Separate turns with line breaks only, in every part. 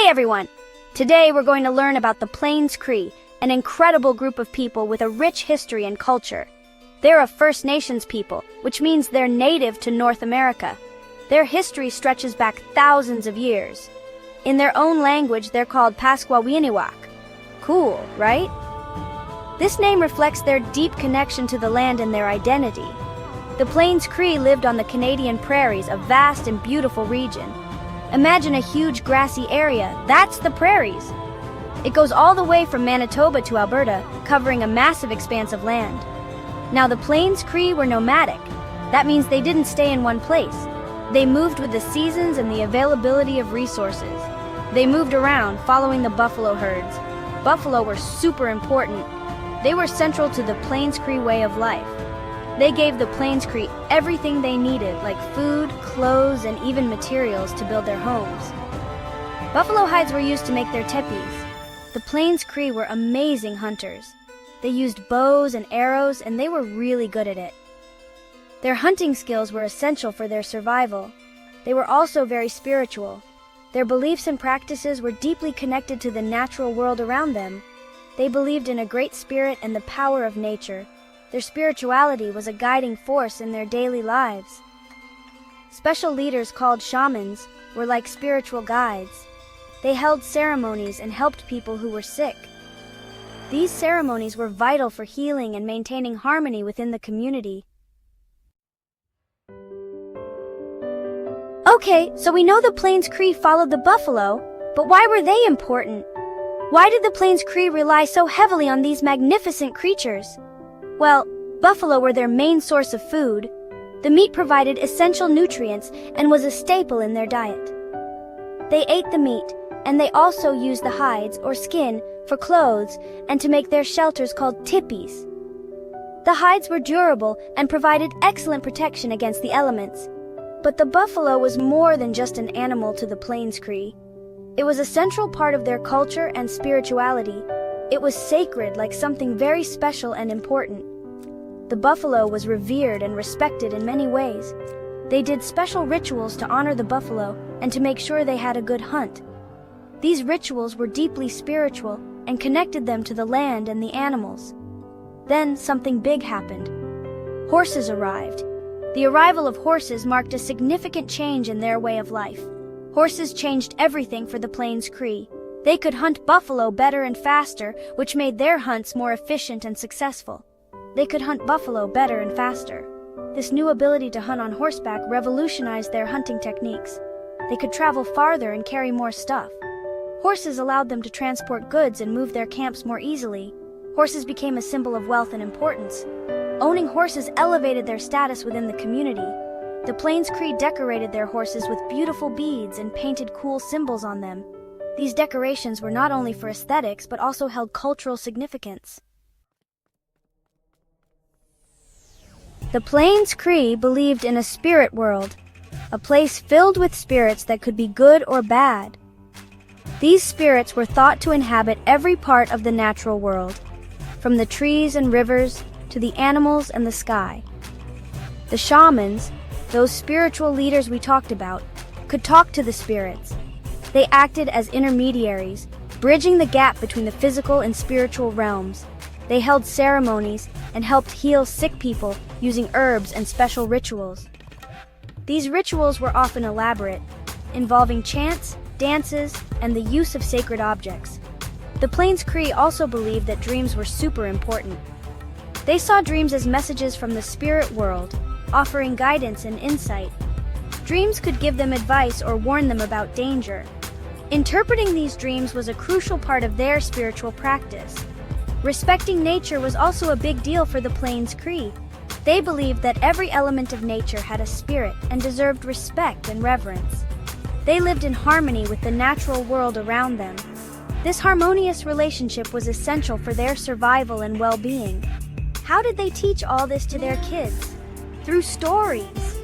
everyone! Today we're going to learn about the Plains Cree, an incredible group of people with a rich history and culture. They're a First Nations people, which means they're native to North America. Their history stretches back thousands of years. In their own language, they're called Pasquawiniwak. Cool, right? This name reflects their deep connection to the land and their identity. The Plains Cree lived on the Canadian prairies, a vast and beautiful region. Imagine a huge grassy area. That's the prairies. It goes all the way from Manitoba to Alberta, covering a massive expanse of land. Now, the Plains Cree were nomadic. That means they didn't stay in one place. They moved with the seasons and the availability of resources. They moved around, following the buffalo herds. Buffalo were super important. They were central to the Plains Cree way of life. They gave the Plains Cree everything they needed, like food, clothes, and even materials to build their homes. Buffalo hides were used to make their tepes. The Plains Cree were amazing hunters. They used bows and arrows, and they were really good at it. Their hunting skills were essential for their survival. They were also very spiritual. Their beliefs and practices were deeply connected to the natural world around them. They believed in a great spirit and the power of nature. Their spirituality was a guiding force in their daily lives. Special leaders called shamans were like spiritual guides. They held ceremonies and helped people who were sick. These ceremonies were vital for healing and maintaining harmony within the community. Okay, so we know the Plains Cree followed the buffalo, but why were they important? Why did the Plains Cree rely so heavily on these magnificent creatures? Well, buffalo were their main source of food. The meat provided essential nutrients and was a staple in their diet. They ate the meat, and they also used the hides or skin for clothes and to make their shelters called tipis. The hides were durable and provided excellent protection against the elements. But the buffalo was more than just an animal to the Plains Cree. It was a central part of their culture and spirituality. It was sacred, like something very special and important. The buffalo was revered and respected in many ways. They did special rituals to honor the buffalo and to make sure they had a good hunt. These rituals were deeply spiritual and connected them to the land and the animals. Then something big happened. Horses arrived. The arrival of horses marked a significant change in their way of life. Horses changed everything for the Plains Cree. They could hunt buffalo better and faster, which made their hunts more efficient and successful. They could hunt buffalo better and faster. This new ability to hunt on horseback revolutionized their hunting techniques. They could travel farther and carry more stuff. Horses allowed them to transport goods and move their camps more easily. Horses became a symbol of wealth and importance. Owning horses elevated their status within the community. The Plains Cree decorated their horses with beautiful beads and painted cool symbols on them. These decorations were not only for aesthetics but also held cultural significance. The Plains Cree believed in a spirit world, a place filled with spirits that could be good or bad. These spirits were thought to inhabit every part of the natural world, from the trees and rivers to the animals and the sky. The shamans, those spiritual leaders we talked about, could talk to the spirits. They acted as intermediaries, bridging the gap between the physical and spiritual realms. They held ceremonies and helped heal sick people using herbs and special rituals. These rituals were often elaborate, involving chants, dances, and the use of sacred objects. The Plains Cree also believed that dreams were super important. They saw dreams as messages from the spirit world, offering guidance and insight. Dreams could give them advice or warn them about danger. Interpreting these dreams was a crucial part of their spiritual practice. Respecting nature was also a big deal for the Plains Cree. They believed that every element of nature had a spirit and deserved respect and reverence. They lived in harmony with the natural world around them. This harmonious relationship was essential for their survival and well-being. How did they teach all this to their kids? Through stories.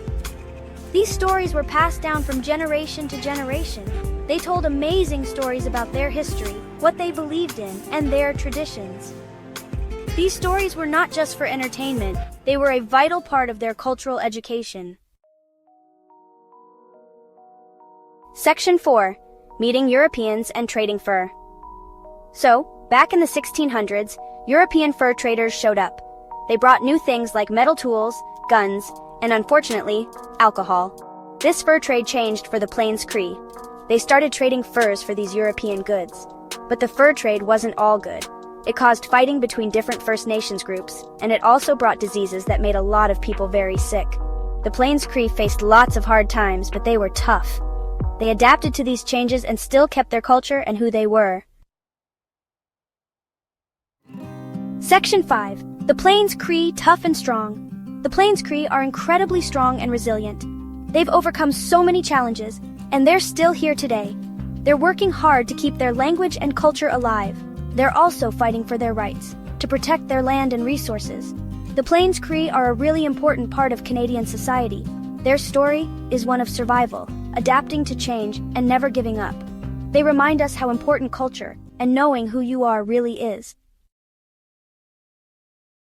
These stories were passed down from generation to generation. They told amazing stories about their history, what they believed in, and their traditions. These stories were not just for entertainment, they were a vital part of their cultural education. Section 4. meeting Europeans and trading fur. So, back in the 1600s, European fur traders showed up. They brought new things like metal tools, guns, and unfortunately, alcohol. This fur trade changed for the Plains Cree. They started trading furs for these European goods. But the fur trade wasn't all good. It caused fighting between different First Nations groups, and it also brought diseases that made a lot of people very sick. The Plains Cree faced lots of hard times, but they were tough. They adapted to these changes and still kept their culture and who they were. Section 5. The Plains Cree, tough and strong. The Plains Cree are incredibly strong and resilient. They've overcome so many challenges, and they're still here today. They're working hard to keep their language and culture alive. They're also fighting for their rights, to protect their land and resources. The Plains Cree are a really important part of Canadian society. Their story is one of survival, adapting to change, and never giving up. They remind us how important culture and knowing who you are really is.